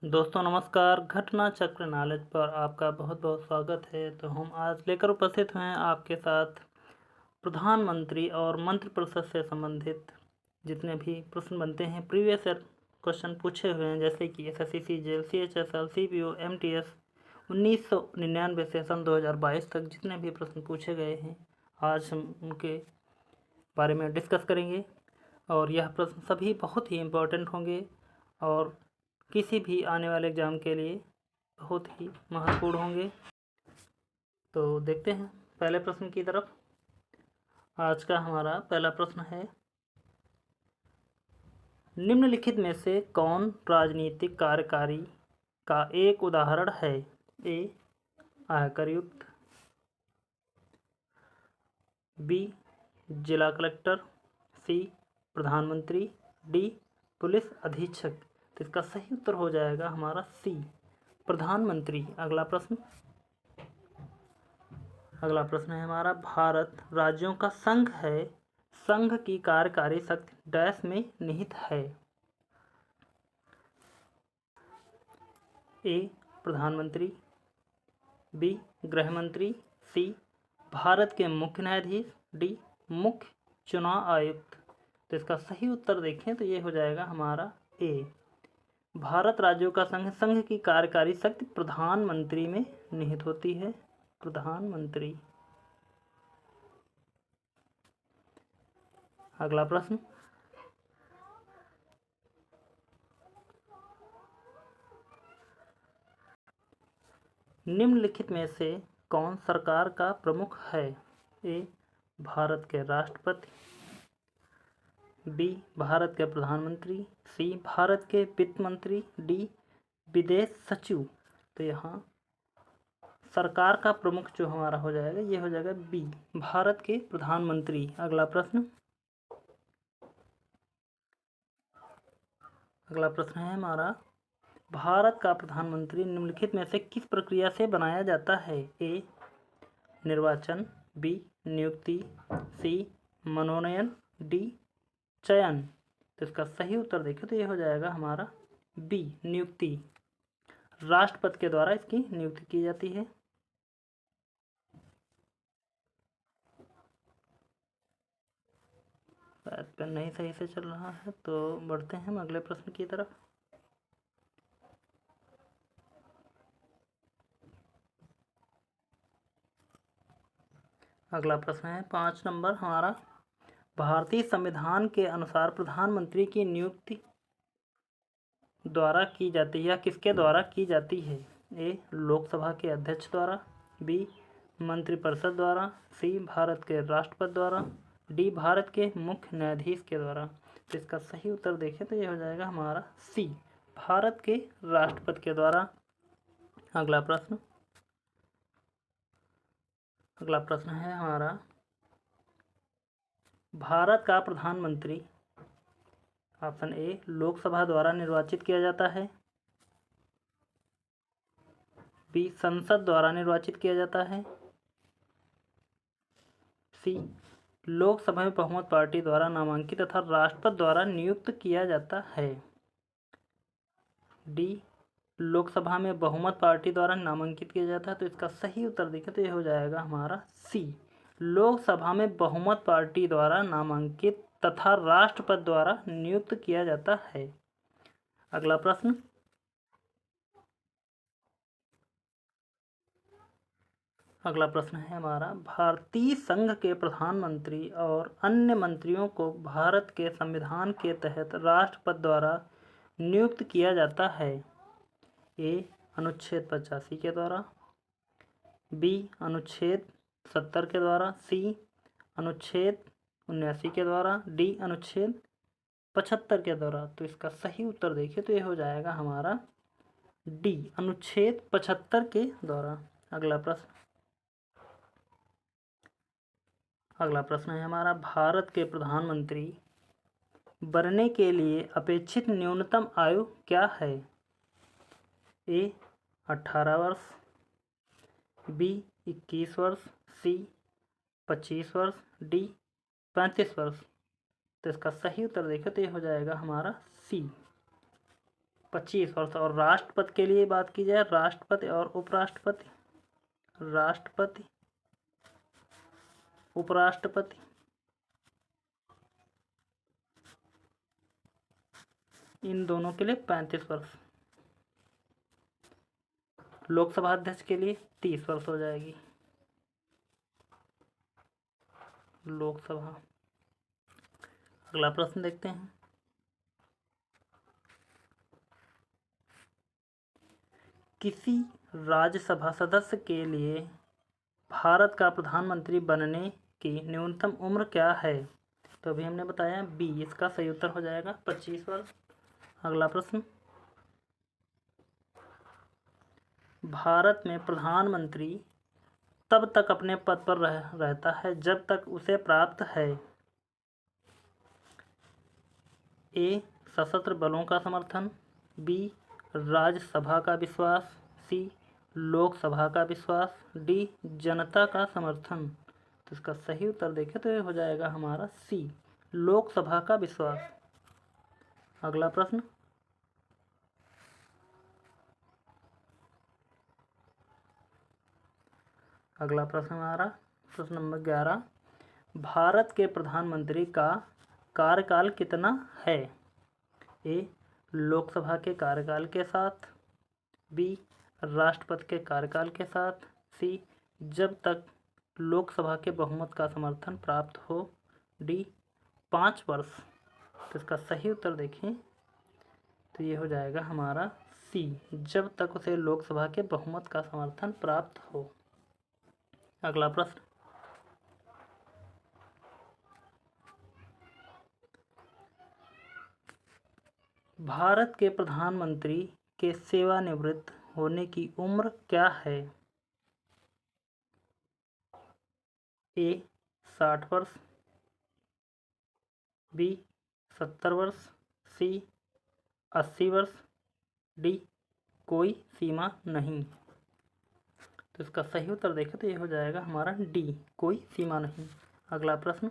दोस्तों नमस्कार। घटना चक्र नॉलेज पर आपका बहुत बहुत स्वागत है। तो हम आज लेकर उपस्थित हैं आपके साथ प्रधानमंत्री और मंत्रिपरिषद से संबंधित जितने भी प्रश्न बनते हैं, प्रीवियस ईयर क्वेश्चन पूछे हुए हैं, जैसे कि SSC CGL, CHSL, CPO, MTS 1999 से सन 2022 तक जितने भी प्रश्न पूछे गए हैं, आज हम उनके बारे में डिस्कस करेंगे। और यह प्रश्न सभी बहुत ही इम्पोर्टेंट होंगे और किसी भी आने वाले एग्ज़ाम के लिए बहुत ही महत्वपूर्ण होंगे। तो देखते हैं पहले प्रश्न की तरफ। आज का हमारा पहला प्रश्न है, निम्नलिखित में से कौन राजनीतिक कार्यकारी का एक उदाहरण है? ए आयकर युक्त, बी जिला कलेक्टर, सी प्रधानमंत्री, डी पुलिस अधीक्षक। तो इसका सही उत्तर हो जाएगा हमारा सी प्रधानमंत्री। अगला प्रश्न है हमारा, भारत राज्यों का संघ है, संघ की कार्यकारी शक्ति डैश में निहित है? ए प्रधानमंत्री, बी गृह मंत्री, सी भारत के मुख्य न्यायाधीश, डी मुख्य चुनाव आयुक्त। तो इसका सही उत्तर देखें तो ये हो जाएगा हमारा ए भारत राज्यों का संघ, संघ की कार्यकारी शक्ति प्रधानमंत्री में निहित होती है। प्रधानमंत्री। अगला प्रश्न, निम्नलिखित में से कौन सरकार का प्रमुख है? ए भारत के राष्ट्रपति, बी भारत के प्रधानमंत्री, सी भारत के वित्त मंत्री, डी विदेश सचिव। तो यहाँ सरकार का प्रमुख जो हमारा हो जाएगा ये हो जाएगा बी भारत के प्रधानमंत्री। अगला प्रश्न है हमारा, भारत का प्रधानमंत्री निम्नलिखित में से किस प्रक्रिया से बनाया जाता है? ए निर्वाचन, बी नियुक्ति, सी मनोनयन, डी चयन। तो इसका सही उत्तर देखें तो ये हो जाएगा हमारा बी नियुक्ति। राष्ट्रपति के द्वारा इसकी नियुक्ति की जाती है। पेन नहीं सही से चल रहा है, तो बढ़ते हैं हम अगले प्रश्न की तरफ। अगला प्रश्न है 5 नंबर हमारा, भारतीय संविधान के अनुसार प्रधानमंत्री की नियुक्ति द्वारा की जाती है या किसके द्वारा की जाती है? ए लोकसभा के अध्यक्ष द्वारा, बी मंत्रिपरिषद द्वारा, सी भारत के राष्ट्रपति द्वारा, डी भारत के मुख्य न्यायाधीश के द्वारा। तो इसका सही उत्तर देखें तो ये हो जाएगा हमारा सी भारत के राष्ट्रपति के द्वारा। अगला प्रश्न है हमारा, भारत का प्रधानमंत्री ऑप्शन ए लोकसभा द्वारा निर्वाचित किया जाता है, बी संसद द्वारा निर्वाचित किया जाता है, सी लोकसभा में बहुमत पार्टी द्वारा नामांकित तथा राष्ट्रपति द्वारा नियुक्त किया जाता है, डी लोकसभा में बहुमत पार्टी द्वारा नामांकित किया जाता है। तो इसका सही उत्तर देखें तो ये हो जाएगा हमारा सी लोकसभा में बहुमत पार्टी द्वारा नामांकित तथा राष्ट्रपति द्वारा नियुक्त किया जाता है। अगला प्रश्न है हमारा, भारतीय संघ के प्रधानमंत्री और अन्य मंत्रियों को भारत के संविधान के तहत राष्ट्रपति द्वारा नियुक्त किया जाता है? ए अनुच्छेद 85 के द्वारा, बी अनुच्छेद 70 के द्वारा, सी अनुच्छेद 79 के द्वारा, डी अनुच्छेद 75 के द्वारा। तो इसका सही उत्तर देखिए तो ये हो जाएगा हमारा डी अनुच्छेद 75 के द्वारा। अगला प्रश्न है हमारा, भारत के प्रधानमंत्री बनने के लिए अपेक्षित न्यूनतम आयु क्या है? ए 18 वर्ष, बी 21 वर्ष, सी 25 वर्ष, डी 35 वर्ष। तो इसका सही उत्तर देखें तो ये हो जाएगा हमारा सी 25 वर्ष। और राष्ट्रपति के लिए बात की जाए, राष्ट्रपति और उपराष्ट्रपति, राष्ट्रपति उपराष्ट्रपति इन दोनों के लिए 35 वर्ष। लोकसभा अध्यक्ष के लिए 30 वर्ष हो जाएगी लोकसभा। अगला प्रश्न देखते हैं। किसी राज्यसभा सदस्य के लिए भारत का प्रधानमंत्री बनने की न्यूनतम उम्र क्या है? तो अभी हमने बताया बी, इसका सही उत्तर हो जाएगा 25 वर्ष। अगला प्रश्न, भारत में प्रधानमंत्री तब तक अपने पद पर रहता है जब तक उसे प्राप्त है ए, सशस्त्र बलों का समर्थन, बी, राज्यसभा का विश्वास, सी, लोकसभा का विश्वास, डी, जनता का समर्थन। तो इसका सही उत्तर देखें तो ये हो जाएगा हमारा सी, लोकसभा का विश्वास। अगला प्रश्न, अगला प्रश्न हमारा प्रश्न नंबर 11, भारत के प्रधानमंत्री का कार्यकाल कितना है? ए, लोकसभा के कार्यकाल के साथ, बी, राष्ट्रपति के कार्यकाल के साथ, सी, जब तक लोकसभा के बहुमत का समर्थन प्राप्त हो, डी, 5 वर्ष। तो इसका सही उत्तर देखें तो ये हो जाएगा हमारा सी, जब तक उसे लोकसभा के बहुमत का समर्थन प्राप्त हो। अगला प्रश्न, भारत के प्रधानमंत्री के सेवानिवृत्त होने की उम्र क्या है? ए, 60 वर्ष, बी, 70 वर्ष, सी, 80 वर्ष, डी, कोई सीमा नहीं। तो इसका सही उत्तर देखें तो ये हो जाएगा हमारा डी, कोई सीमा नहीं। अगला प्रश्न,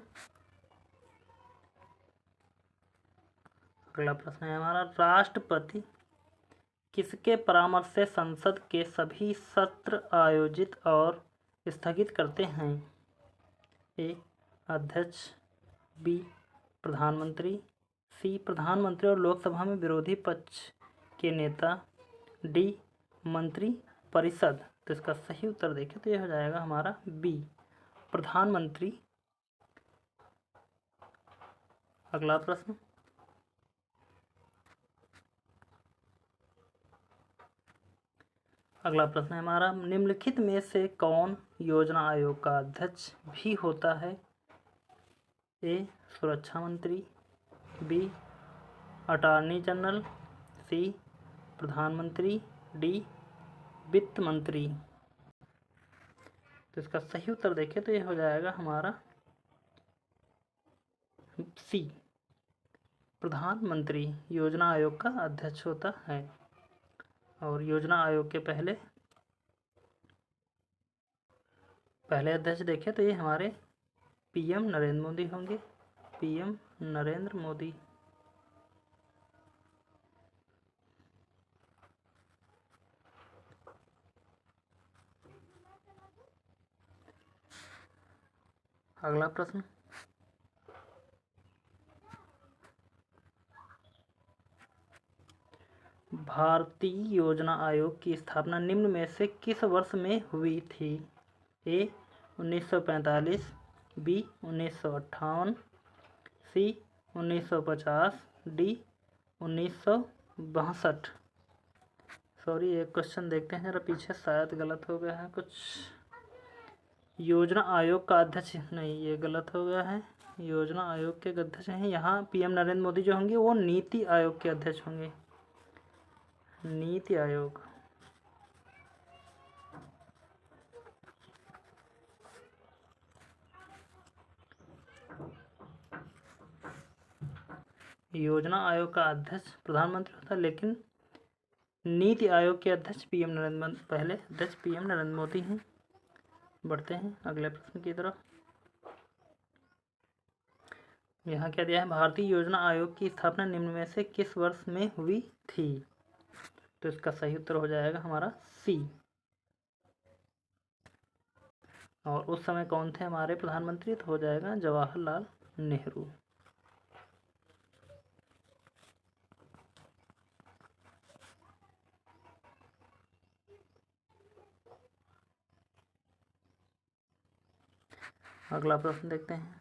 अगला प्रश्न है हमारा, राष्ट्रपति किसके परामर्श से संसद के सभी सत्र आयोजित और स्थगित करते हैं? ए, अध्यक्ष, बी, प्रधानमंत्री, सी, प्रधानमंत्री और लोकसभा में विरोधी पक्ष के नेता, डी, मंत्री परिषद। तो इसका सही उत्तर देखें तो यह हो जाएगा हमारा बी, प्रधानमंत्री। अगला प्रश्न, अगला प्रश्न है हमारा, निम्नलिखित में से कौन योजना आयोग का अध्यक्ष भी होता है? ए, सुरक्षा मंत्री, बी, अटॉर्नी जनरल, सी, प्रधानमंत्री, डी, वित्त मंत्री। तो इसका सही उत्तर देखें तो ये हो जाएगा हमारा सी, प्रधानमंत्री योजना आयोग का अध्यक्ष होता है। और योजना आयोग के पहले अध्यक्ष देखें तो ये हमारे पीएम नरेंद्र मोदी होंगे, पीएम नरेंद्र मोदी। अगला प्रश्न, भारतीय योजना आयोग की स्थापना निम्न में से किस वर्ष में हुई थी? ए, 1945, बी, 1958, सी, 1950, डी, 1962। सॉरी, एक क्वेश्चन देखते हैं जरा पीछे, शायद गलत हो गया है कुछ। योजना आयोग का अध्यक्ष नहीं, ये गलत हो गया है। योजना आयोग के अध्यक्ष हैं यहाँ पीएम नरेंद्र मोदी जो होंगे वो नीति आयोग के अध्यक्ष होंगे, नीति आयोग। योजना आयोग का अध्यक्ष प्रधानमंत्री होता है, लेकिन नीति आयोग के अध्यक्ष पहले अध्यक्ष पीएम नरेंद्र मोदी हैं। बढ़ते हैं अगले प्रश्न की तरफ। यहाँ क्या दिया है, भारतीय योजना आयोग की स्थापना निम्न में से किस वर्ष में हुई थी? तो इसका सही उत्तर हो जाएगा हमारा सी। और उस समय कौन थे हमारे प्रधानमंत्री? तो हो जाएगा जवाहरलाल नेहरू। अगला प्रश्न देखते हैं।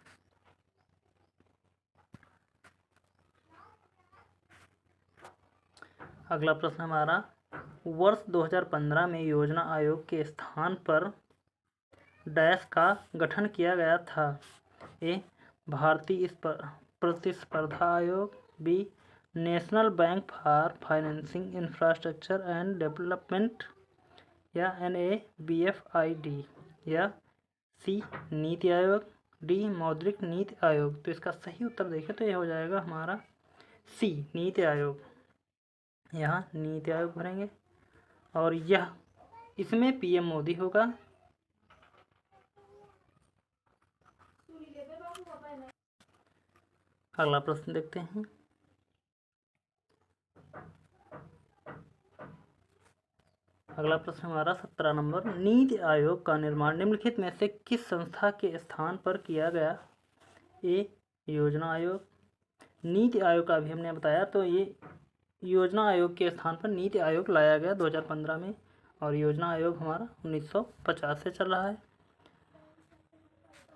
अगला प्रश्न हमारा, वर्ष 2015 में योजना आयोग के स्थान पर डैश का गठन किया गया था। ए भारतीय प्रतिस्पर्धा आयोग, B National Bank for Financing Infrastructure and Development, या NABFID, या सी नीति आयोग, डी मौद्रिक नीति आयोग। तो इसका सही उत्तर देखें तो यह हो जाएगा हमारा सी नीति आयोग। यहाँ नीति आयोग भरेंगे और यह इसमें PM मोदी होगा। अगला प्रश्न देखते हैं। अगला प्रश्न हमारा 17 नंबर, नीति आयोग का निर्माण निम्नलिखित में से किस संस्था के स्थान पर किया गया? ए योजना आयोग। नीति आयोग का अभी हमने बताया, तो ये योजना आयोग के स्थान पर नीति आयोग लाया गया 2015 में, और योजना आयोग हमारा 1950 से चल रहा है।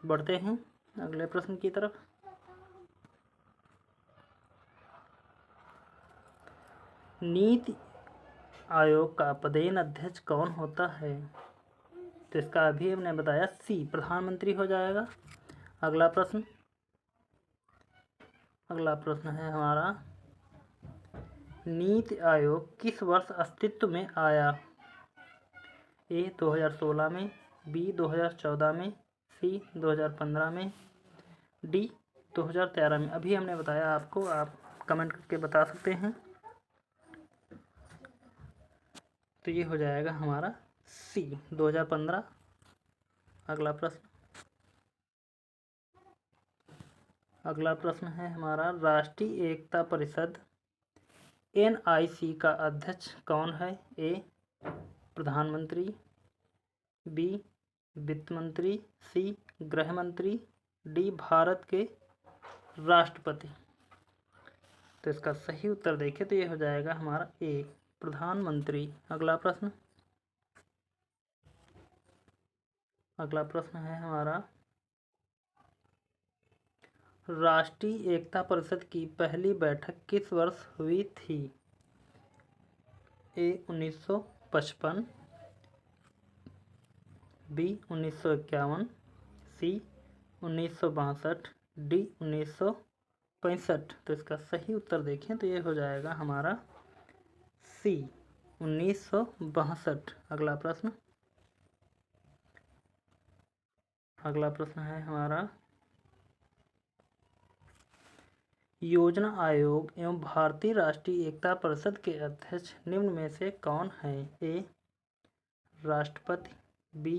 बढ़ते हैं अगले प्रश्न की तरफ। नीति आयोग का पदेन अध्यक्ष कौन होता है? तो इसका अभी हमने बताया सी प्रधानमंत्री हो जाएगा। अगला प्रश्न है हमारा, नीति आयोग किस वर्ष अस्तित्व में आया? ए 2016 में, बी 2014 में, सी 2015 में, डी 2013 में। अभी हमने बताया आपको, आप कमेंट करके बता सकते हैं। तो ये हो जाएगा हमारा सी 2015। अगला प्रश्न है हमारा, राष्ट्रीय एकता परिषद NIC का अध्यक्ष कौन है? ए प्रधानमंत्री, बी वित्त मंत्री, सी गृह मंत्री, डी भारत के राष्ट्रपति। तो इसका सही उत्तर देखें तो ये हो जाएगा हमारा ए प्रधानमंत्री। अगला प्रश्न है हमारा, राष्ट्रीय एकता परिषद की पहली बैठक किस वर्ष हुई थी? ए 1955, बी 1951, सी 1962, डी 1965। तो इसका सही उत्तर देखें तो ये हो जाएगा हमारा सी 1962। अगला प्रश्न है हमारा, योजना आयोग एवं भारतीय राष्ट्रीय एकता परिषद के अध्यक्ष निम्न में से कौन है? ए राष्ट्रपति, बी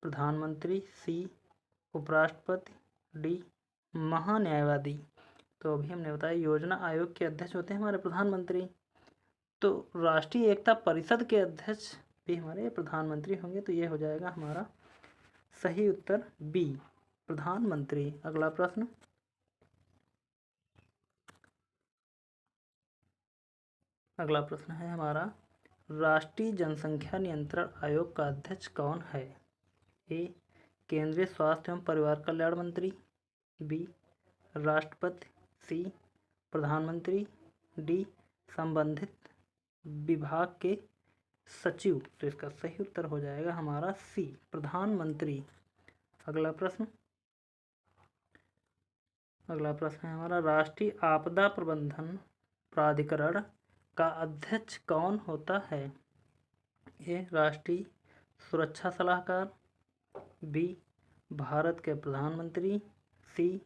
प्रधानमंत्री, सी उपराष्ट्रपति, डी महान्यायवादी। तो अभी हमने बताया योजना आयोग के अध्यक्ष होते हैं हमारे प्रधानमंत्री, तो राष्ट्रीय एकता परिषद के अध्यक्ष भी हमारे प्रधानमंत्री होंगे। तो ये हो जाएगा हमारा सही उत्तर बी प्रधानमंत्री। अगला प्रश्न है हमारा, राष्ट्रीय जनसंख्या नियंत्रण आयोग का अध्यक्ष कौन है? ए केंद्रीय स्वास्थ्य एवं परिवार कल्याण मंत्री, बी राष्ट्रपति, सी प्रधानमंत्री, डी संबंधित विभाग के सचिव। तो इसका सही उत्तर हो जाएगा हमारा सी प्रधानमंत्री। अगला प्रश्न है हमारा, राष्ट्रीय आपदा प्रबंधन प्राधिकरण का अध्यक्ष कौन होता है? ए राष्ट्रीय सुरक्षा सलाहकार, बी भारत के प्रधानमंत्री, सी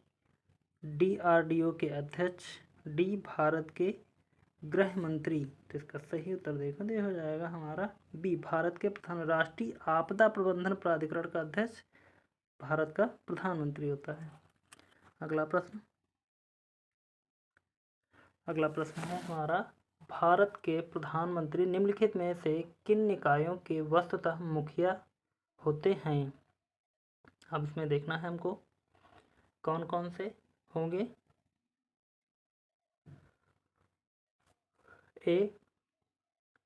DRDO के अध्यक्ष, डी भारत के गृह मंत्री। तो इसका सही उत्तर देखो तो हो जाएगा हमारा बी भारत के राष्ट्रीय आपदा प्रबंधन प्राधिकरण का अध्यक्ष भारत का प्रधानमंत्री होता है। अगला प्रश्न है हमारा, भारत के प्रधानमंत्री निम्नलिखित में से किन निकायों के वस्तुतः मुखिया होते हैं? अब इसमें देखना है हमको कौन कौन से होंगे।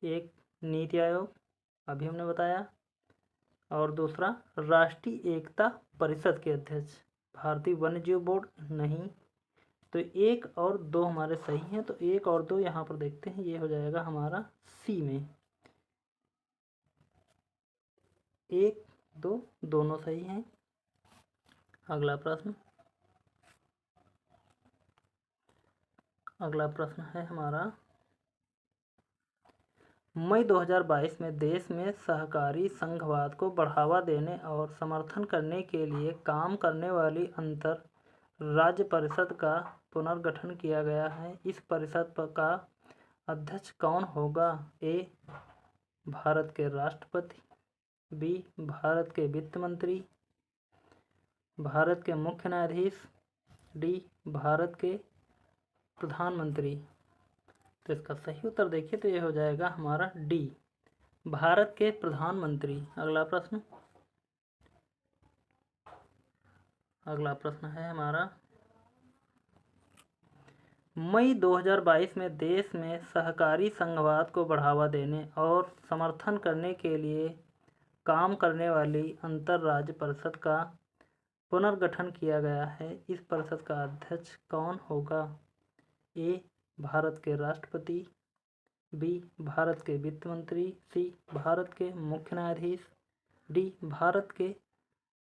एक नीति आयोग, अभी हमने बताया, और दूसरा राष्ट्रीय एकता परिषद के अध्यक्ष। भारतीय वन्यजीव बोर्ड नहीं, तो 1 और 2 हमारे सही हैं। तो 1 और 2 यहाँ पर देखते हैं, ये हो जाएगा हमारा सी में। 1 2 दोनों सही हैं। अगला प्रश्न है हमारा, मई 2022 में देश में सहकारी संघवाद को बढ़ावा देने और समर्थन करने के लिए काम करने वाली अंतर राज्य परिषद का पुनर्गठन किया गया है। इस परिषद का अध्यक्ष कौन होगा? ए भारत के राष्ट्रपति, बी भारत के वित्त मंत्री, भारत के मुख्य न्यायाधीश, डी भारत के प्रधानमंत्री। तो इसका सही उत्तर देखिए तो ये हो जाएगा हमारा डी भारत के प्रधानमंत्री। अगला प्रश्न है हमारा, मई 2022 में देश में सहकारी संघवाद को बढ़ावा देने और समर्थन करने के लिए काम करने वाली अंतर्राज्य परिषद का पुनर्गठन किया गया है। इस परिषद का अध्यक्ष कौन होगा? ए भारत के राष्ट्रपति, बी भारत के वित्त मंत्री, सी भारत के मुख्य न्यायाधीश, डी भारत के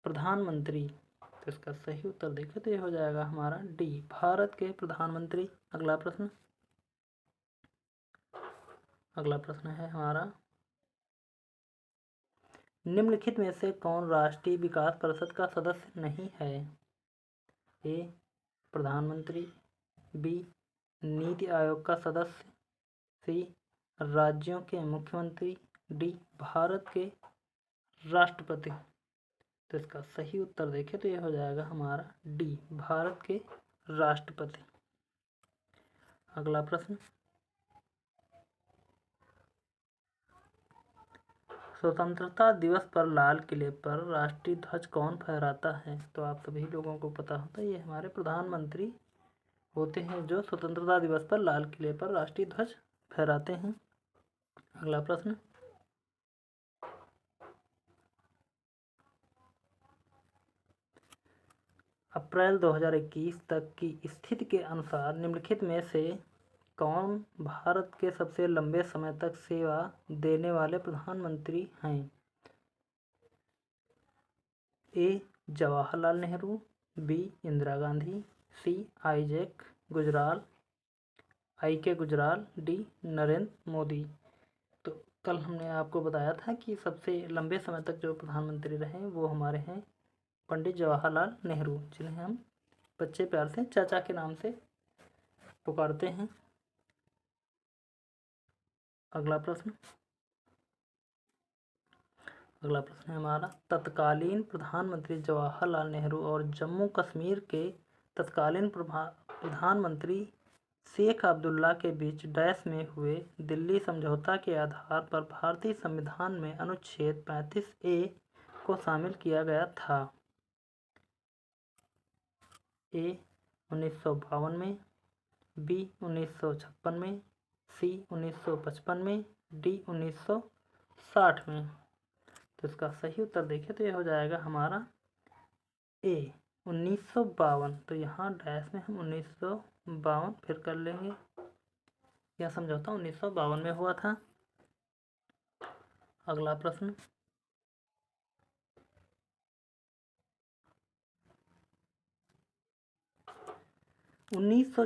प्रधानमंत्री। तो इसका सही उत्तर देखें तो ये हो जाएगा हमारा डी भारत के प्रधानमंत्री। अगला प्रश्न है हमारा, निम्नलिखित में से कौन राष्ट्रीय विकास परिषद का सदस्य नहीं है? ए प्रधानमंत्री, बी नीति आयोग का सदस्य, सी राज्यों के मुख्यमंत्री, डी भारत के राष्ट्रपति। तो इसका सही उत्तर देखें तो ये हो जाएगा हमारा डी भारत के राष्ट्रपति। अगला प्रश्न, स्वतंत्रता दिवस पर लाल किले पर राष्ट्रीय ध्वज कौन फहराता है? तो आप सभी लोगों को पता होता है, ये हमारे प्रधानमंत्री होते हैं जो स्वतंत्रता दिवस पर लाल किले पर राष्ट्रीय ध्वज फहराते हैं। अगला प्रश्न, अप्रैल 2021 तक की स्थिति के अनुसार निम्नलिखित में से कौन भारत के सबसे लंबे समय तक सेवा देने वाले प्रधानमंत्री हैं? ए जवाहरलाल नेहरू, बी इंदिरा गांधी, सी आई के गुजराल, डी नरेंद्र मोदी। तो कल हमने आपको बताया था कि सबसे लंबे समय तक जो प्रधानमंत्री रहे वो हमारे हैं पंडित जवाहरलाल नेहरू, जिन्हें हम बच्चे प्यार से चाचा के नाम से पुकारते हैं। अगला प्रश्न है हमारा, तत्कालीन प्रधानमंत्री जवाहरलाल नेहरू और जम्मू कश्मीर के तत्कालीन प्रधानमंत्री शेख अब्दुल्ला के बीच डैश में हुए दिल्ली समझौता के आधार पर भारतीय संविधान में अनुच्छेद 35A को शामिल किया गया था। ए 1952 में, बी 1956 में, सी 1955 में, डी 1960 में। तो इसका सही उत्तर देखें तो यह हो जाएगा हमारा ए 1952। तो यहाँ डैश में हम 1952 फिर कर लेंगे, यह समझौता 1952 में हुआ था। अगला प्रश्न, उन्नीस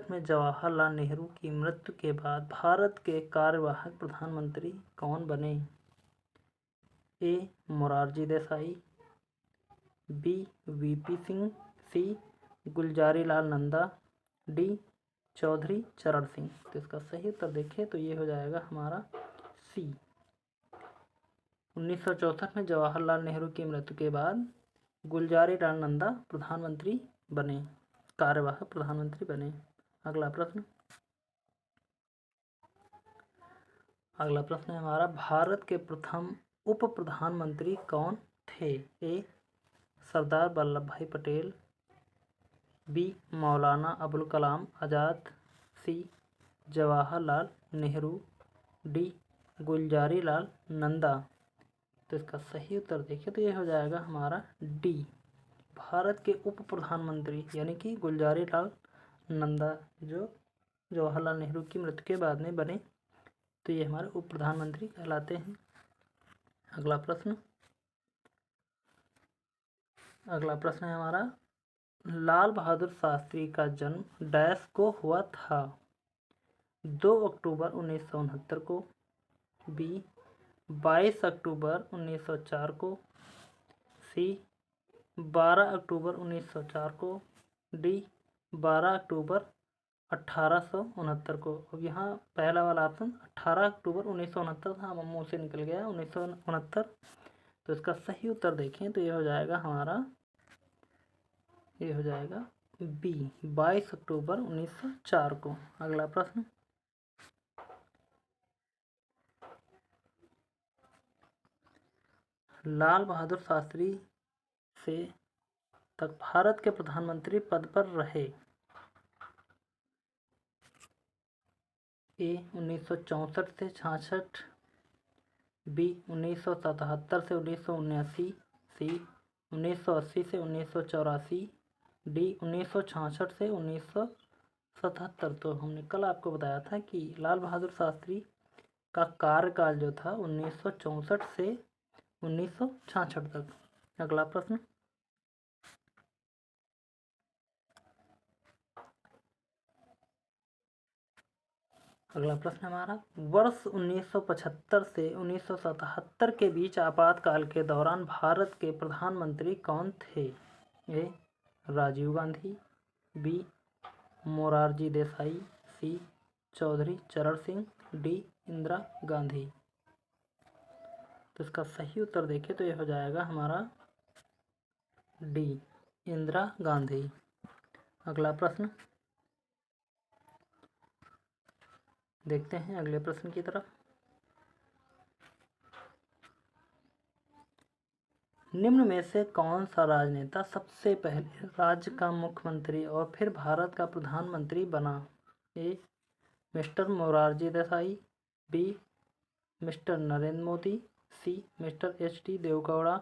में जवाहरलाल नेहरू की मृत्यु के बाद भारत के कार्यवाहक प्रधानमंत्री कौन बने? ए मोरारजी देसाई, बी वीपी सिंह, सी गुलजारीलाल नंदा, डी चौधरी चरण सिंह। तो इसका सही उत्तर देखिए तो ये हो जाएगा हमारा सी। 1964 में जवाहरलाल नेहरू की मृत्यु के बाद गुलजारीलाल नंदा प्रधानमंत्री बने, कार्यवाहक प्रधानमंत्री बने। अगला प्रश्न, अगला प्रश्न है हमारा, भारत के प्रथम उप प्रधानमंत्री कौन थे? ए सरदार वल्लभ भाई पटेल, बी मौलाना अबुल कलाम आज़ाद, सी जवाहरलाल नेहरू, डी गुलजारी लाल नंदा। तो इसका सही उत्तर देखिए तो ये हो जाएगा हमारा डी, भारत के उप प्रधानमंत्री यानी कि गुलजारी लाल नंदा, जो जवाहरलाल नेहरू की मृत्यु के बाद में बने, तो ये हमारे उप प्रधानमंत्री कहलाते हैं। अगला प्रश्न है हमारा, लाल बहादुर शास्त्री का जन्म डैश को हुआ था? 2 अक्टूबर 1969 को, बी 22 अक्टूबर 1904 को, सी 12 अक्टूबर 1904 को, डी 12 अक्टूबर 1869 को। अब यहाँ पहला वाला ऑप्शन 18 अक्टूबर 1969 था, हम मुँह से निकल गया 1969। तो इसका सही उत्तर देखें तो ये हो जाएगा हमारा, ये हो जाएगा बी 22 अक्टूबर 1904 को। अगला प्रश्न, लाल बहादुर शास्त्री से तक भारत के प्रधानमंत्री पद पर रहे? ए 1964 से 66, बी 1977 से 1979, सी 1980 से 1984, डी 1966 से 1977। तो हमने कल आपको बताया था कि लाल बहादुर शास्त्री का कार्यकाल जो था 1964 से 1966 तक। अगला प्रश्न, हमारा, वर्ष 1975 से 1977 के बीच आपातकाल के दौरान भारत के प्रधानमंत्री कौन थे? ए राजीव गांधी, बी मोरारजी देसाई, सी चौधरी चरण सिंह, डी इंदिरा गांधी। तो इसका सही उत्तर देखें तो ये हो जाएगा हमारा डी इंदिरा गांधी। अगला प्रश्न देखते हैं, अगले प्रश्न की तरफ। निम्न में से कौन सा राजनेता सबसे पहले राज्य का मुख्यमंत्री और फिर भारत का प्रधानमंत्री बना? A mister Morarji Desai, B mister Narendra Modi, C mister HD. Deve Gowda,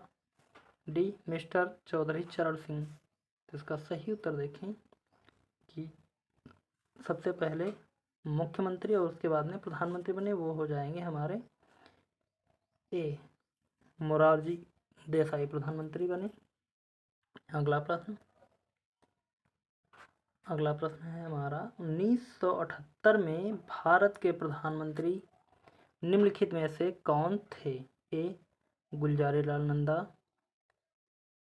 D mister Chaudhary Charan Singh. तो इसका सही उत्तर देखें कि सबसे पहले मुख्यमंत्री और उसके बाद में प्रधानमंत्री बने, वो हो जाएंगे हमारे ए मोरारजी देसाई प्रधानमंत्री बने। अगला प्रश्न है हमारा, 1978 में भारत के प्रधानमंत्री निम्नलिखित में से कौन थे? ए गुलजारी लाल नंदा,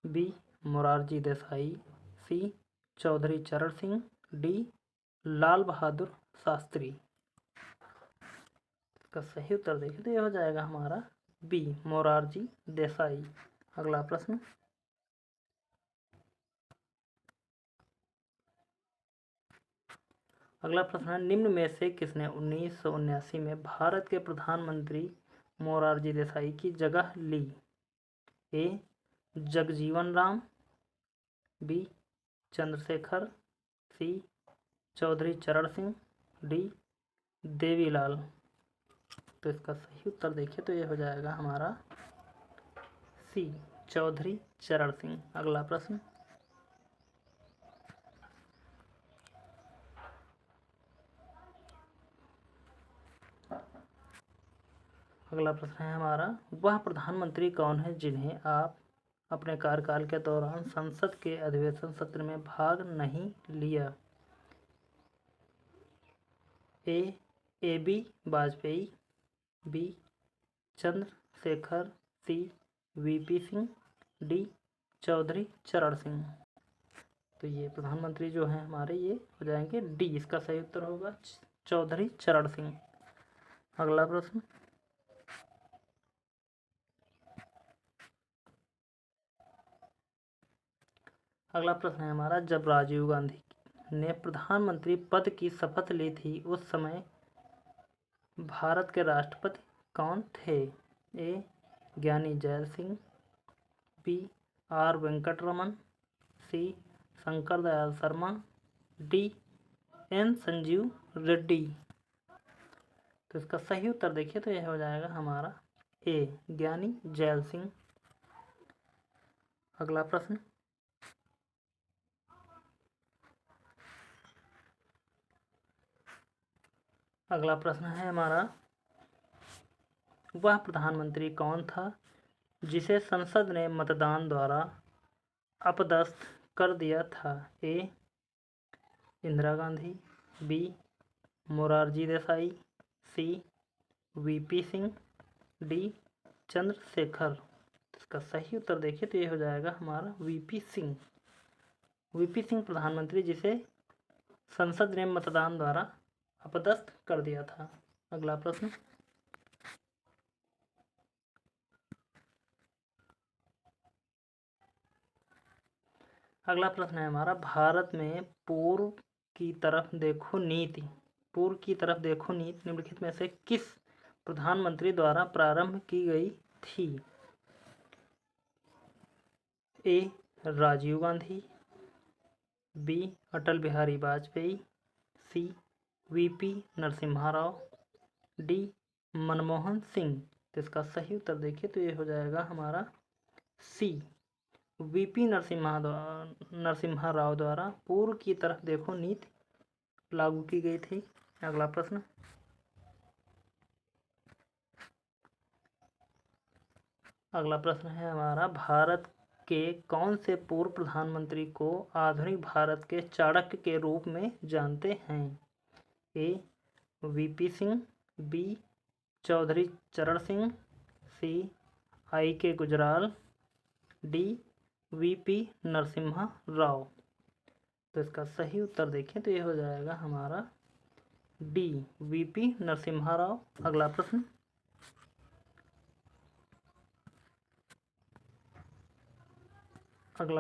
बी मोरारजी देसाई, सी चौधरी चरण सिंह, डी लाल बहादुर शास्त्री। इसका सही उत्तर देखें तो यह हो जाएगा हमारा बी मोरारजी देसाई। अगला प्रश्न है, निम्न में से किसने 1979 में भारत के प्रधानमंत्री मोरारजी देसाई की जगह ली? ए जगजीवन राम, बी चंद्रशेखर, सी चौधरी चरण सिंह, डी देवीलाल। तो इसका सही उत्तर देखिए तो ये हो जाएगा हमारा सी चौधरी चरण सिंह। अगला प्रश्न है हमारा, वह प्रधानमंत्री कौन है जिन्हें आप अपने कार्यकाल के दौरान संसद के अधिवेशन सत्र में भाग नहीं लिया? A B Vajpayee, B Chandrashekhar, C VP Singh, D Chaudhary Charan Singh. तो ये प्रधानमंत्री जो हैं हमारे ये हो जाएंगे डी, इसका सही उत्तर होगा चौधरी चरण सिंह। अगला प्रश्न है हमारा, जब राजीव गांधी ने प्रधानमंत्री पद की शपथ ली थी उस समय भारत के राष्ट्रपति कौन थे? A. Giani Zail Singh, B. R. Venkataraman, C. Shankar Dayal Sharma, D. N. Sanjiva Reddy. तो इसका सही उत्तर देखिए तो यह हो जाएगा हमारा ए. ज्ञानी जैल सिंह। अगला प्रश्न, है हमारा, वह प्रधानमंत्री कौन था जिसे संसद ने मतदान द्वारा अपदस्थ कर दिया था? A. Indira Gandhi, B. Morarji Desai, C. VP Singh, D. Chandrashekhar. इसका सही उत्तर देखिए तो ये हो जाएगा हमारा वीपी सिंह। वीपी सिंह प्रधानमंत्री जिसे संसद ने मतदान द्वारा अपदस्थ कर दिया था। अगला प्रश्न, है हमारा, भारत में पूर्व की तरफ देखो नीति निम्नलिखित में से किस प्रधानमंत्री द्वारा प्रारंभ की गई थी? A. Rajiv Gandhi, B. Atal Bihari Vajpayee, C. VP Narasimha Rao, D. Manmohan Singh. तो इसका सही उत्तर देखिए तो ये हो जाएगा हमारा सी. वीपी नरसिम्हा राव द्वारा पूर्व की तरफ देखो नीति लागू की गई थी। अगला प्रश्न, है हमारा, भारत के कौन से पूर्व प्रधानमंत्री को आधुनिक भारत के चाणक्य के रूप में जानते हैं? A. VP Singh, B. Chaudhary Charan Singh, C. I.K. Gujral, D. VP Narasimha Rao. तो इसका सही उत्तर देखें तो ये हो जाएगा हमारा डी. वीपी नरसिम्हा राव। अगला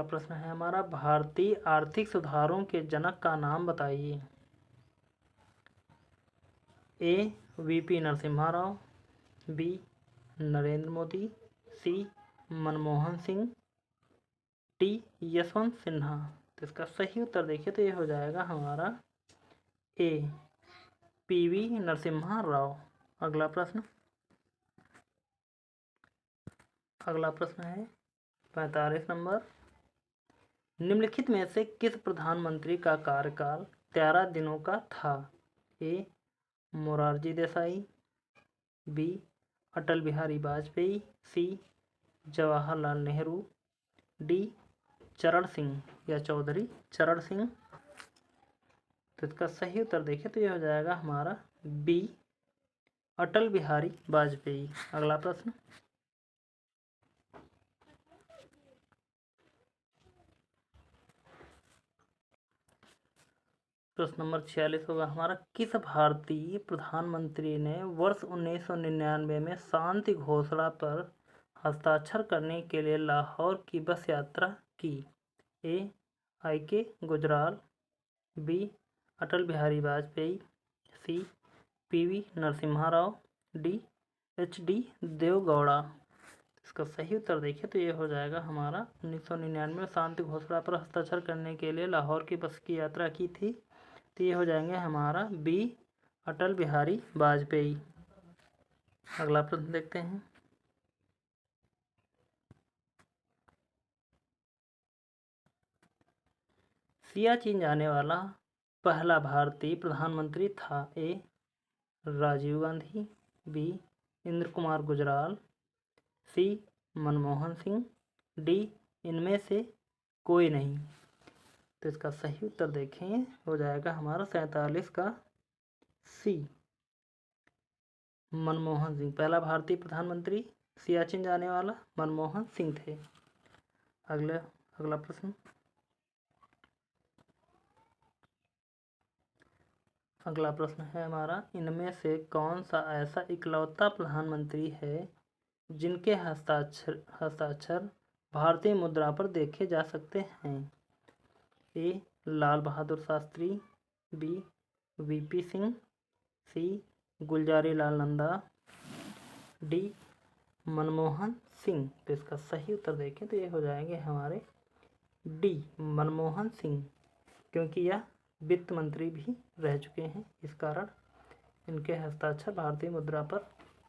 प्रश्न, है हमारा, भारतीय आर्थिक सुधारों के जनक का नाम बताइए। A. VP Narasimha Rao, B. Narendra Modi, C. Manmohan Singh, D. Yashwant Sinha. तो इसका सही उत्तर देखिए तो ये हो जाएगा हमारा ए. पीवी नरसिम्हा राव। अगला प्रश्न, है 45 नंबर, निम्नलिखित में से किस प्रधानमंत्री का कार्यकाल 13 दिनों का था? ए. मोरारजी देसाई, बी. अटल बिहारी वाजपेयी, सी. जवाहरलाल नेहरू, डी. चरण सिंह या चौधरी चरण सिंह। तो इसका सही उत्तर देखिए तो यह हो जाएगा हमारा बी. अटल बिहारी वाजपेयी। अगला प्रश्न, नंबर 46 होगा हमारा, किस भारतीय प्रधानमंत्री ने वर्ष 1999 में शांति घोषणा पर हस्ताक्षर करने के लिए लाहौर की बस यात्रा की? A. I.K. Gujral, B. Atal Bihari Vajpayee, C. PV Narasimha Rao, D. H.D. Deve Gowda. इसका सही उत्तर देखिए तो ये हो जाएगा हमारा 1999 में शांति घोषणा पर हस्ताक्षर करने के लिए लाहौर की बस की यात्रा की थी। तो ये हो जाएंगे हमारा बी. अटल बिहारी वाजपेयी। अगला प्रश्न देखते हैं, सियाचिन जाने वाला पहला भारतीय प्रधानमंत्री था? ए. राजीव गांधी, बी. इंद्र कुमार गुजराल, सी. मनमोहन सिंह, डी. इनमें से कोई नहीं। तो इसका सही उत्तर देखें हो जाएगा हमारा 47 का सी. मनमोहन सिंह, पहला भारतीय प्रधानमंत्री सियाचिन जाने वाला मनमोहन सिंह थे। अगला प्रश्न, है हमारा, इनमें से कौन सा ऐसा इकलौता प्रधानमंत्री है जिनके हस्ताक्षर भारतीय मुद्रा पर देखे जा सकते हैं? ए. लाल बहादुर शास्त्री, बी. वीपी सिंह, सी. गुलजारी लाल नंदा, डी मनमोहन सिंह। तो इसका सही उत्तर देखें तो ये हो जाएंगे हमारे डी मनमोहन सिंह, क्योंकि यह वित्त मंत्री भी रह चुके हैं, इस कारण इनके हस्ताक्षर भारतीय मुद्रा पर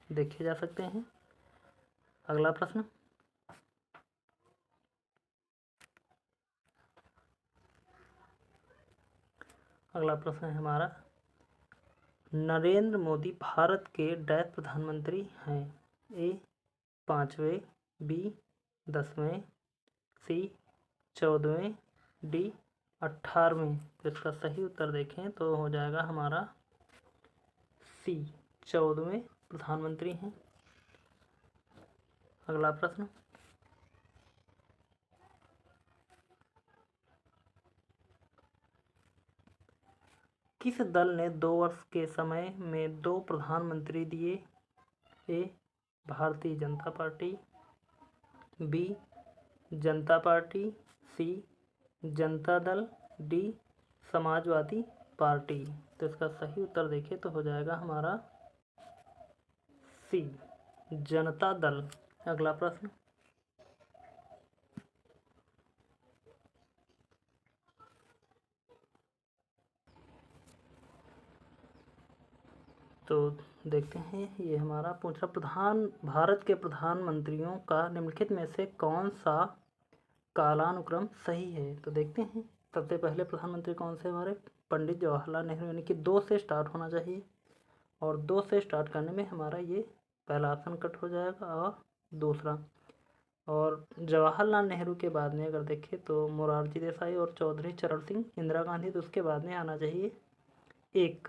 देखे जा सकते हैं। अगला प्रश्न, अगला प्रश्न है हमारा, नरेंद्र मोदी भारत के डैश प्रधानमंत्री हैं? ए 5वें, बी 10वें, सी 14वें, डी 18वें। तो इसका सही उत्तर देखें तो हो जाएगा हमारा सी 14वें प्रधानमंत्री हैं। अगला प्रश्न, किस दल ने 2 वर्ष के समय में 2 प्रधानमंत्री दिए? ए भारतीय जनता पार्टी, बी जनता पार्टी, सी जनता दल, डी समाजवादी पार्टी। तो इसका सही उत्तर देखें तो हो जाएगा हमारा सी जनता दल। अगला प्रश्न, तो देखते हैं ये हमारा पूछा, भारत के प्रधानमंत्रियों का निम्नलिखित में से कौन सा कालानुक्रम सही है? तो देखते हैं, सबसे पहले प्रधानमंत्री कौन से हमारे? पंडित जवाहरलाल नेहरू, यानी कि 2 से स्टार्ट होना चाहिए, और 2 से स्टार्ट करने में हमारा ये पहला ऑप्शन कट हो जाएगा और दूसरा। और जवाहरलाल नेहरू के बाद में अगर देखें तो मोरारजी देसाई और चौधरी चरण सिंह, इंदिरा गांधी, तो उसके बाद में आना चाहिए 1,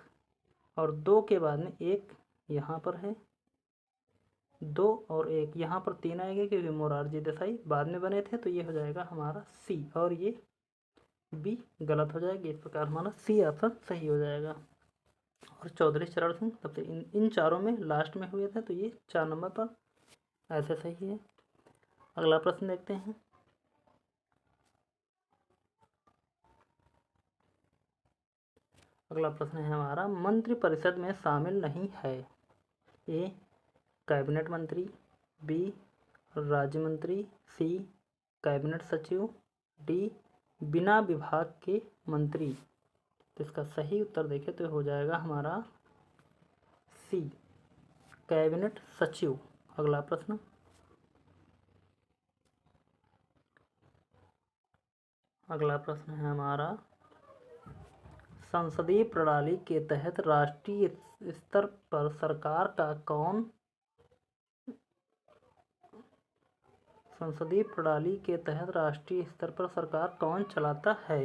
और 2 के बाद में 1 यहाँ पर है, 2 और 1 यहाँ पर 3 आएंगे, क्योंकि मोरारजी देसाई बाद में बने थे। तो ये हो जाएगा हमारा सी, और ये बी गलत हो जाएगी। इस प्रकार हमारा सी ऑप्शन सही हो जाएगा। और चौधरी चरण सिंह सबसे इन चारों में लास्ट में हुए थे, तो ये 4 नंबर पर ऐसे सही है। अगला प्रश्न देखते हैं, अगला प्रश्न है हमारा, मंत्रिपरिषद में शामिल नहीं है? ए कैबिनेट मंत्री, बी राज्य मंत्री, सी कैबिनेट सचिव, डी बिना विभाग के मंत्री। तो इसका सही उत्तर देखें तो हो जाएगा हमारा सी कैबिनेट सचिव। अगला प्रश्न, अगला प्रश्न है हमारा, संसदीय प्रणाली के तहत राष्ट्रीय स्तर पर सरकार का कौन संसदीय प्रणाली के तहत राष्ट्रीय स्तर पर सरकार कौन चलाता है?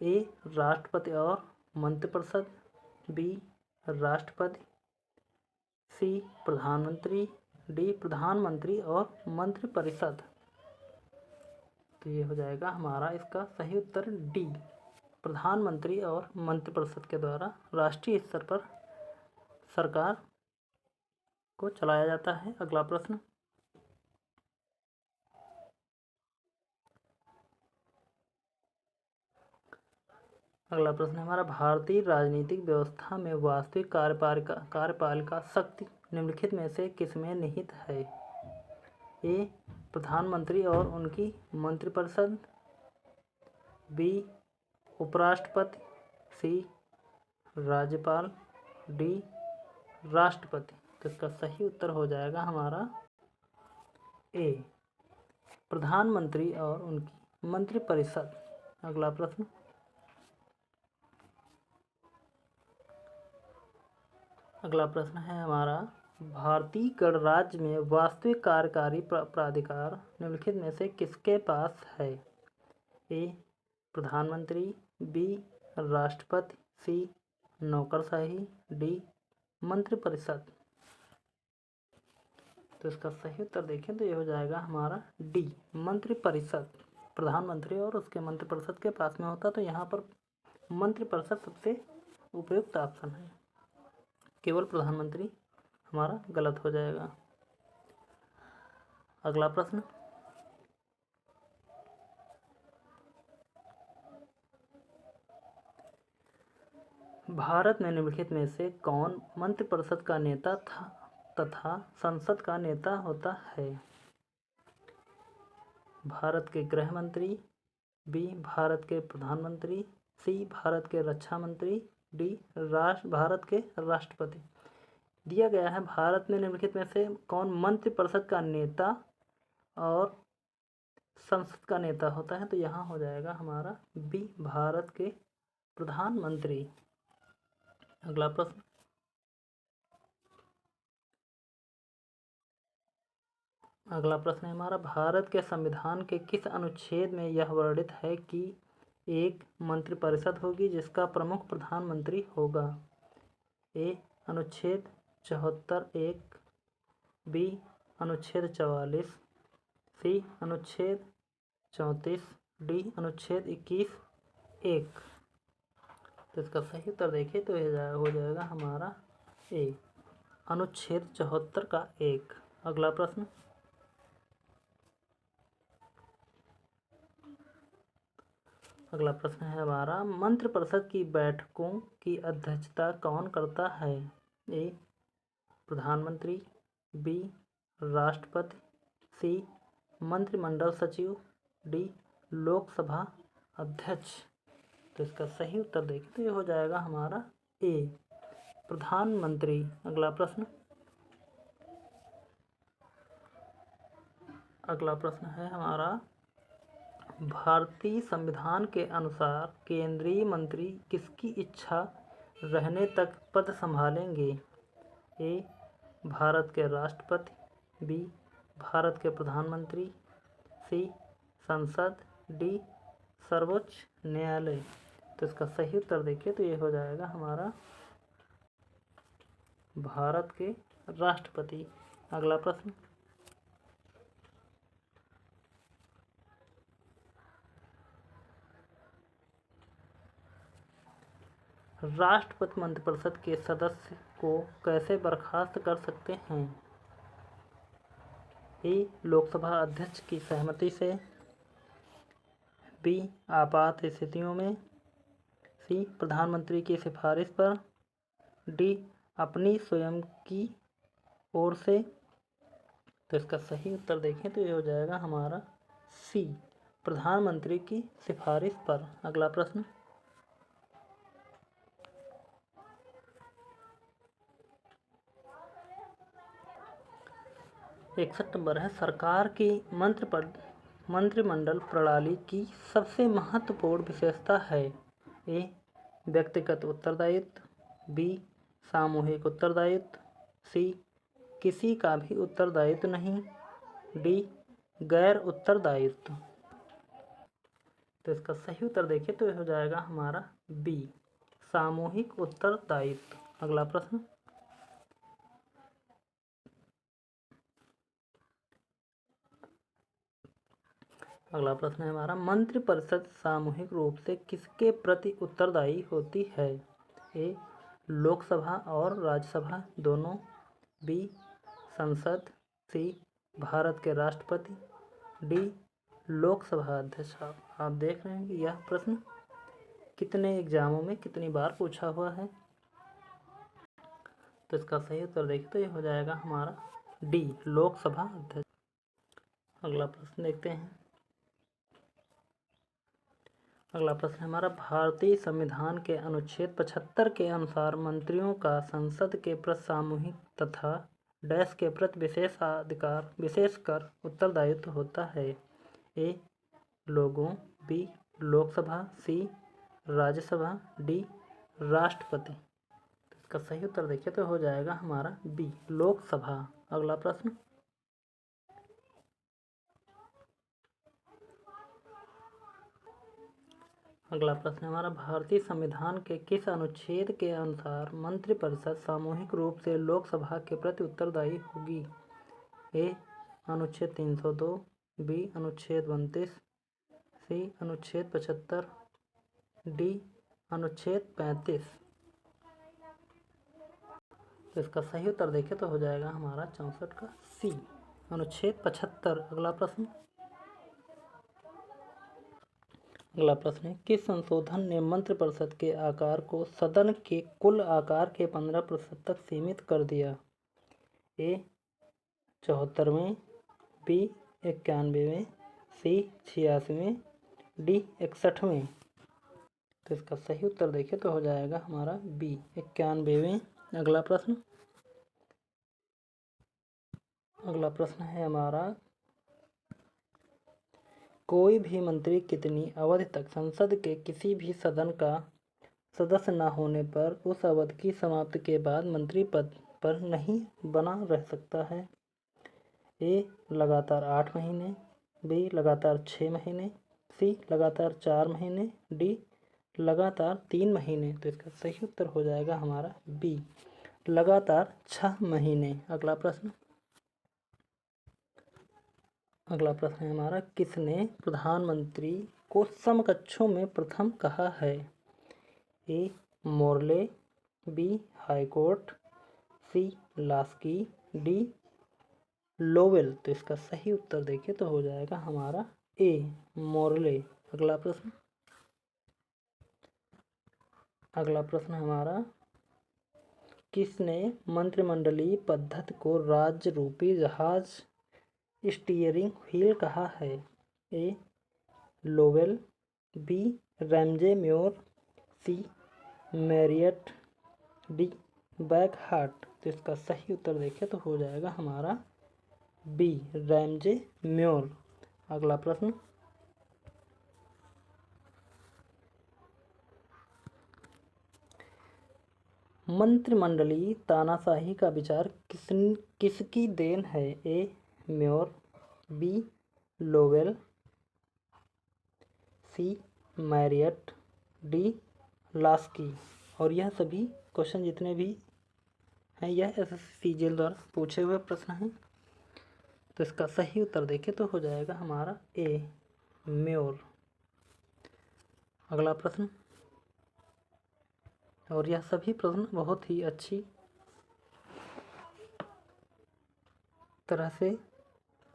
ए राष्ट्रपति और मंत्रिपरिषद, बी राष्ट्रपति, सी प्रधानमंत्री, डी प्रधानमंत्री और मंत्रिपरिषद। तो ये हो जाएगा हमारा इसका सही उत्तर डी प्रधानमंत्री और मंत्रिपरिषद के द्वारा राष्ट्रीय स्तर पर सरकार को चलाया जाता है। अगला प्रश्न, अगला प्रश्न हमारा, भारतीय राजनीतिक व्यवस्था में वास्तविक कार्यपालिका शक्ति निम्नलिखित में से किसमें निहित है? ए प्रधानमंत्री और उनकी मंत्रिपरिषद, बी उपराष्ट्रपति, सी राज्यपाल, डी राष्ट्रपति। तो इसका सही उत्तर हो जाएगा हमारा ए प्रधानमंत्री और उनकी मंत्रिपरिषद। अगला प्रश्न, अगला प्रश्न है हमारा, भारतीय गणराज्य में वास्तविक कार्यकारी प्राधिकार निम्नलिखित में से किसके पास है? ए प्रधानमंत्री, बी राष्ट्रपति, सी नौकरशाही, डी मंत्रिपरिषद। तो इसका सही उत्तर देखें तो ये हो जाएगा हमारा डी मंत्रिपरिषद। प्रधानमंत्री और उसके मंत्रिपरिषद के पास में होता, तो यहाँ पर मंत्रिपरिषद सबसे उपयुक्त ऑप्शन है, केवल प्रधानमंत्री हमारा गलत हो जाएगा। अगला प्रश्न, भारत में निम्नलिखित में से कौन मंत्रिपरिषद का नेता था तथा संसद का नेता होता है? भारत के गृह मंत्री, बी भारत के प्रधानमंत्री, सी भारत के रक्षा मंत्री, डी भारत के राष्ट्रपति। दिया गया है भारत में निम्नलिखित में से कौन मंत्रिपरिषद का नेता और संसद का नेता होता है, तो यहाँ हो जाएगा हमारा बी भारत के प्रधानमंत्री। अगला प्रश्न, है हमारा भारत के संविधान के किस अनुच्छेद में यह वर्णित है कि एक मंत्रिपरिषद होगी जिसका प्रमुख प्रधानमंत्री होगा? ए अनुच्छेद 74(1), बी अनुच्छेद 44, सी अनुच्छेद 34, डी अनुच्छेद 21(1). तो इसका सही उत्तर देखिए तो यह हो जाएगा हमारा ए अनुच्छेद 74 का 1। अगला प्रश्न, है हमारा मंत्रिपरिषद की बैठकों की अध्यक्षता कौन करता है? ए प्रधानमंत्री, बी राष्ट्रपति, सी मंत्रिमंडल सचिव, डी लोकसभा अध्यक्ष। तो इसका सही उत्तर देखें तो ये हो जाएगा हमारा ए प्रधानमंत्री। अगला प्रश्न, है हमारा भारतीय संविधान के अनुसार केंद्रीय मंत्री किसकी इच्छा रहने तक पद संभालेंगे? ए भारत के राष्ट्रपति, बी भारत के प्रधानमंत्री, सी संसद, डी सर्वोच्च न्यायालय। तो इसका सही उत्तर देखिए तो ये हो जाएगा हमारा भारत के राष्ट्रपति। अगला प्रश्न, राष्ट्रपति मंत्रिपरिषद के सदस्य को कैसे बर्खास्त कर सकते हैं? ए लोकसभा अध्यक्ष की सहमति से, बी आपात स्थितियों में, सी प्रधानमंत्री की सिफारिश पर, डी अपनी स्वयं की ओर से। तो इसका सही उत्तर देखें तो ये हो जाएगा हमारा सी प्रधानमंत्री की सिफारिश पर। अगला प्रश्न, 61 नंबर है सरकार की मंत्रिमंडल प्रणाली की सबसे महत्वपूर्ण विशेषता है? ए व्यक्तिगत उत्तरदायित्व, बी सामूहिक उत्तरदायित्व, सी किसी का भी उत्तरदायित्व नहीं, डी गैर उत्तरदायित्व। तो इसका सही उत्तर देखिए तो हो जाएगा हमारा बी सामूहिक उत्तरदायित्व। अगला प्रश्न, है हमारा मंत्रिपरिषद सामूहिक रूप से किसके प्रति उत्तरदायी होती है? ए लोकसभा और राज्यसभा दोनों, बी संसद, सी भारत के राष्ट्रपति, डी लोकसभा अध्यक्ष। आप देख रहे हैं कि यह प्रश्न कितने एग्जामों में कितनी बार पूछा हुआ है। तो इसका सही उत्तर देखिए तो ये हो जाएगा हमारा डी लोकसभा अध्यक्ष। अगला प्रश्न देखते हैं। अगला प्रश्न हमारा भारतीय संविधान के अनुच्छेद 75 के अनुसार मंत्रियों का संसद के प्रति सामूहिक तथा डैश के प्रति विशेषकर उत्तरदायित्व होता है? ए लोगों, बी लोकसभा, सी राज्यसभा, डी राष्ट्रपति। तो इसका सही उत्तर देखिए तो हो जाएगा हमारा बी लोकसभा। अगला प्रश्न, हमारा भारतीय संविधान के किस अनुच्छेद के अनुसार मंत्रिपरिषद सामूहिक रूप से लोकसभा के प्रति उत्तरदायी होगी? ए अनुच्छेद 302, बी अनुच्छेद 32, सी अनुच्छेद 75, डी अनुच्छेद 35। तो इसका सही उत्तर देखें तो हो जाएगा हमारा 64 का सी अनुच्छेद 75। अगला प्रश्न, अगला प्रश्न है, किस संशोधन ने मंत्रिपरिषद के आकार को सदन के कुल आकार के 15% तक सीमित कर दिया? ए 74वें, बी 91वें, सी 86वें, डी 61वें। तो इसका सही उत्तर देखिए तो हो जाएगा हमारा बी 91वें। अगला प्रश्न है हमारा, कोई भी मंत्री कितनी अवधि तक संसद के किसी भी सदन का सदस्य न होने पर उस अवधि की समाप्ति के बाद मंत्री पद पर नहीं बना रह सकता है? ए लगातार 8 महीने, बी लगातार 6 महीने, सी लगातार 4 महीने, डी लगातार 3 महीने। तो इसका सही उत्तर हो जाएगा हमारा बी लगातार 6 महीने। अगला प्रश्न है हमारा, किसने प्रधानमंत्री को समकक्षों में प्रथम कहा है? ए मोर्ले, बी हाईकोर्ट, सी लास्की, डी लोवेल। तो इसका सही उत्तर देखिए तो हो जाएगा हमारा ए मोर्ले। अगला प्रश्न है हमारा, किसने मंत्रिमंडलीय पद्धति को राज्य रूपी जहाज स्टीयरिंग व्हील कहा है? ए लोवेल, बी रैमजे म्योर, सी मैरियट, डी बैकहार्ट। तो इसका सही उत्तर देखें तो हो जाएगा हमारा बी रैमजे म्योर। अगला प्रश्न, मंत्रिमंडलीय तानाशाही का विचार किसकी देन है? ए म्योर, बी लोवेल, सी मैरियट, डी लास्की। और यह सभी क्वेश्चन जितने भी हैं यह एसएससी CGL द्वारा पूछे हुए प्रश्न हैं। तो इसका सही उत्तर देखें तो हो जाएगा हमारा ए म्योर। अगला प्रश्न, और यह सभी प्रश्न बहुत ही अच्छी तरह से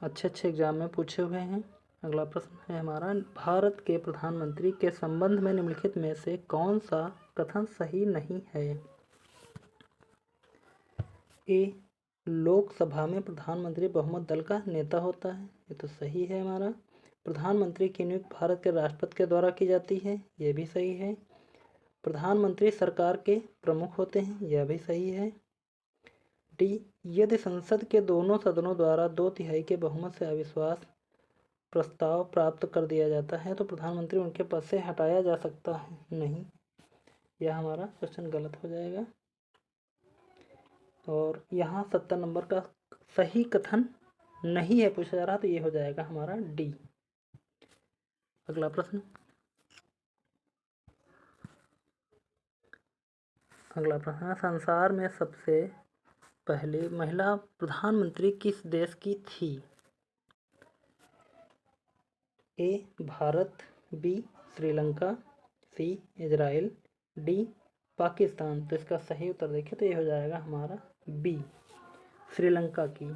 अच्छे एग्जाम में पूछे हुए हैं। अगला प्रश्न है हमारा, भारत के प्रधानमंत्री के संबंध में निम्नलिखित में से कौन सा कथन सही नहीं है? ए लोकसभा में प्रधानमंत्री बहुमत दल का नेता होता है, ये तो सही है हमारा। प्रधानमंत्री की नियुक्ति भारत के राष्ट्रपति के द्वारा की जाती है, यह भी सही है। प्रधानमंत्री सरकार के प्रमुख होते हैं, यह भी सही है। डी यदि संसद के दोनों सदनों द्वारा 2/3 के बहुमत से अविश्वास प्रस्ताव प्राप्त कर दिया जाता है तो प्रधानमंत्री उनके पद से हटाया जा सकता है नहीं, यह हमारा क्वेश्चन गलत हो जाएगा। और यहाँ 70 नंबर का सही कथन नहीं है पूछा जा रहा, तो ये हो जाएगा हमारा डी। अगला प्रश्न है, संसार में सबसे पहले महिला प्रधानमंत्री किस देश की थी? A Bharat, B Sri Lanka, C Israel, D Pakistan. तो इसका सही उत्तर देखिए तो ये हो जाएगा हमारा बी श्रीलंका की।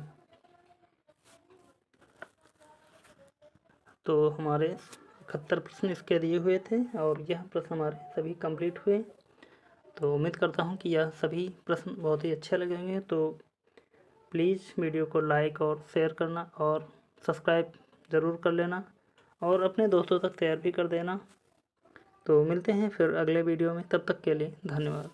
तो हमारे 71 प्रश्न इसके दिए हुए थे और यह प्रश्न हमारे सभी कंप्लीट हुए। तो उम्मीद करता हूँ कि यह सभी प्रश्न बहुत ही अच्छे लगेंगे। तो प्लीज़ वीडियो को लाइक और शेयर करना और सब्सक्राइब ज़रूर कर लेना और अपने दोस्तों तक शेयर भी कर देना। तो मिलते हैं फिर अगले वीडियो में, तब तक के लिए धन्यवाद।